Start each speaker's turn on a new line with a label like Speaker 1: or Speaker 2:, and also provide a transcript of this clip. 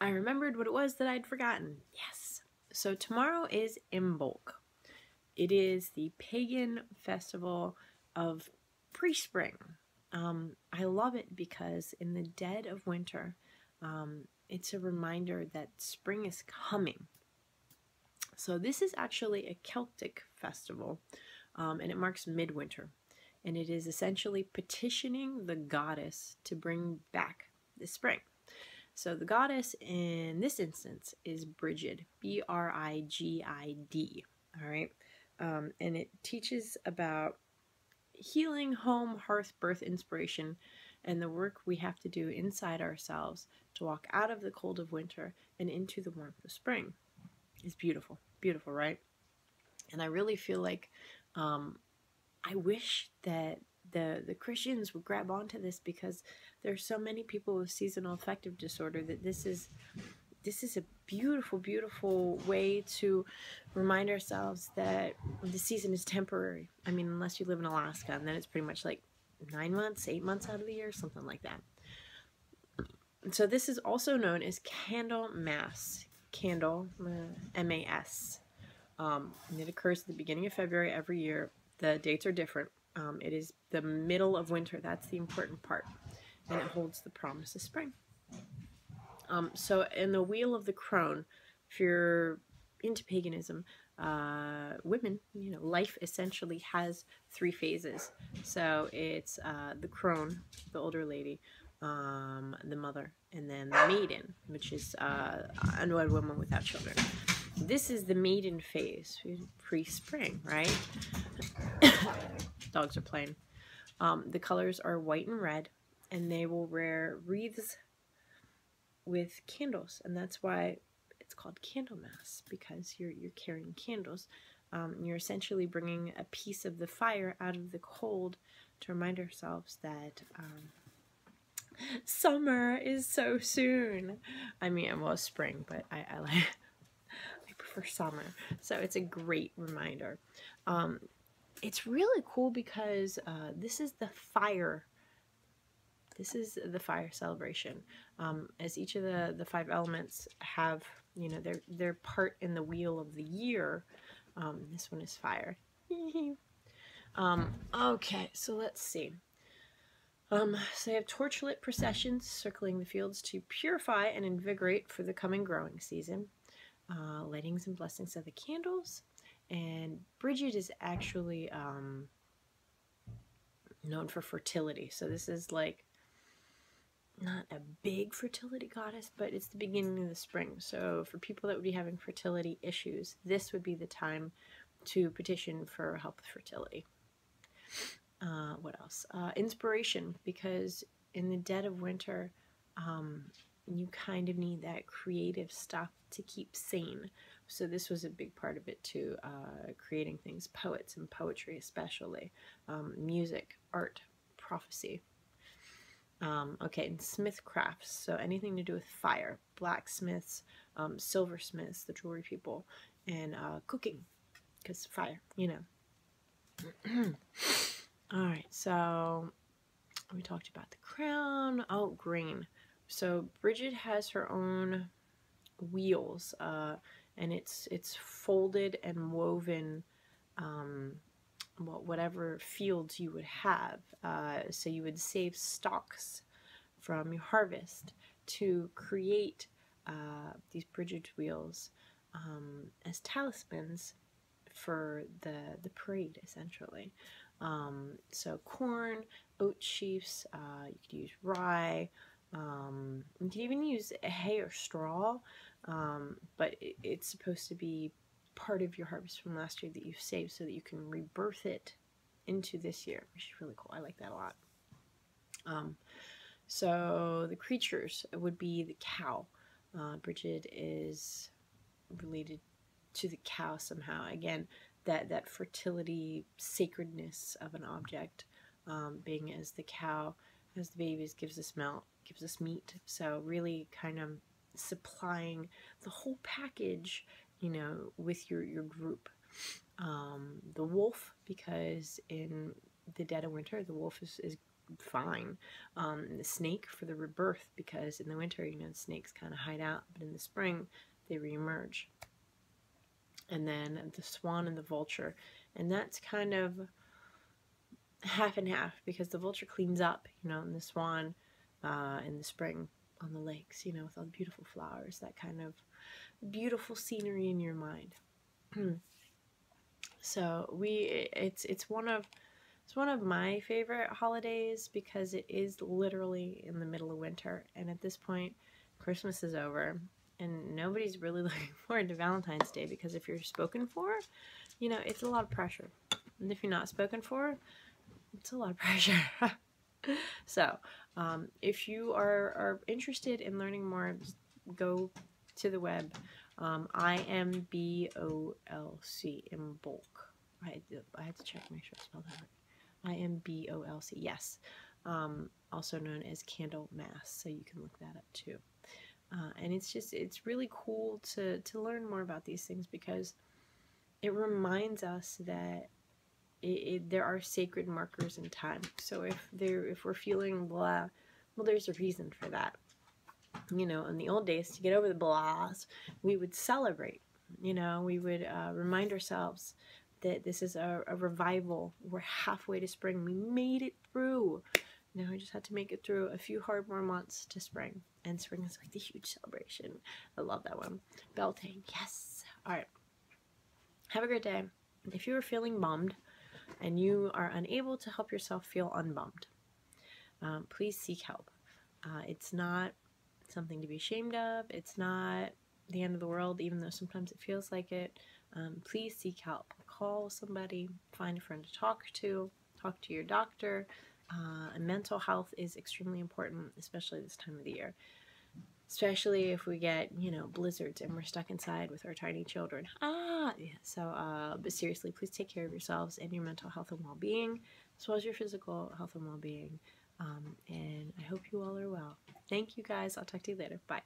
Speaker 1: I remembered what it was that I'd forgotten. Yes. So tomorrow is Imbolc. It is the pagan festival of pre-spring. I love it because in the dead of winter, it's a reminder that spring is coming. So this is actually a Celtic festival, and it marks midwinter. And it is essentially petitioning the goddess to bring back the spring. So the goddess in this instance is Brigid, Brigid, all right? And it teaches about healing, home, hearth, birth, inspiration, and the work we have to do inside ourselves to walk out of the cold of winter and into the warmth of spring. It's beautiful, beautiful, right? And I really feel like I wish that the Christians would grab onto this, because there's so many people with seasonal affective disorder that this is a beautiful, beautiful way to remind ourselves that the season is temporary. I mean, unless you live in Alaska, and then it's pretty much like 9 months, 8 months out of the year, something like that. So this is also known as Candle Mass. Candle, M-A-S. And it occurs at the beginning of February every year. The dates are different. It is the middle of winter. That's the important part. And it holds the promise of spring. So in the Wheel of the Crone, if you're into paganism, women, life essentially has 3 phases. So it's the crone, the older lady, the mother, and then the maiden, which is an unwed woman without children. This is the maiden phase, pre-spring, right? Dogs are playing. The colors are white and red, and they will wear wreaths with candles, and that's why it's called Candle Mass, because you're carrying candles. You're essentially bringing a piece of the fire out of the cold to remind ourselves that summer is so soon. I mean, well, spring, but I prefer summer, so it's a great reminder. It's really cool because this is the fire. This is the fire celebration. As each of the 5 elements have, their part in the wheel of the year. This one is fire. Okay, so let's see. So they have torchlit processions circling the fields to purify and invigorate for the coming growing season. Lightings and blessings of the candles. And Brigid is actually known for fertility. So this is like not a big fertility goddess, but it's the beginning of the spring. So for people that would be having fertility issues, this would be the time to petition for help with fertility. What else? Inspiration, because in the dead of winter, you kind of need that creative stuff to keep sane. So this was a big part of it too, creating things, poets and poetry especially, music, art, prophecy. Okay, and smith crafts, so anything to do with fire, blacksmiths, silversmiths, the jewelry people, and cooking, because fire, Alright, so we talked about the crown. Oh, green. So Brigid has her own wheels, and it's folded and woven, whatever fields you would have. So you would save stalks from your harvest to create these Brigid wheels as talismans for the parade, essentially. So corn, oat sheaves, you could use rye, you can even use hay or straw, but it's supposed to be part of your harvest from last year that you've saved so that you can rebirth it into this year, which is really cool. I like that a lot. So the creatures would be the cow. Brigid is related to the cow somehow. Again, that fertility, sacredness of an object, being as the cow has the babies, gives us milk, gives us meat. So really kind of supplying the whole package, with your group. The wolf, because in the dead of winter, the wolf is fine. And the snake for the rebirth, because in the winter, you know, the snakes kind of hide out, but in the spring, they reemerge. And then the swan and the vulture, and that's kind of half and half, because the vulture cleans up, you know, and the swan in the spring on the lakes, you know, with all the beautiful flowers, that kind of beautiful scenery in your mind. So it's one of my favorite holidays, because it is literally in the middle of winter, and at this point Christmas is over and nobody's really looking forward to Valentine's Day, because if you're spoken for, you know, it's a lot of pressure, and if you're not spoken for, it's a lot of pressure. So if you are interested in learning more, just go to the web. Imbolc, Imbolc. I had to check, make sure I spelled that right. Imbolc, yes. Also known as candle mass, so you can look that up too. And it's really cool to learn more about these things, because it reminds us that there are sacred markers in time. So if we're feeling blah, well, there's a reason for that. You know, in the old days, to get over the blahs, we would celebrate. You know, we would remind ourselves that this is a revival. We're halfway to spring. We made it through. Now we just had to make it through a few hard more months to spring. And spring is like the huge celebration. I love that one. Beltane, yes. All right. Have a great day. If you are feeling bummed and you are unable to help yourself feel unbummed, please seek help. It's not something to be ashamed of. It's not the end of the world, even though sometimes it feels like it. Please seek help. Call somebody, find a friend to talk to your doctor. And mental health is extremely important, especially this time of the year. Especially if we get, you know, blizzards and we're stuck inside with our tiny children. Yeah. So, but seriously, please take care of yourselves and your mental health and well-being, as well as your physical health and well-being. And I hope you all are well. Thank you guys. I'll talk to you later. Bye.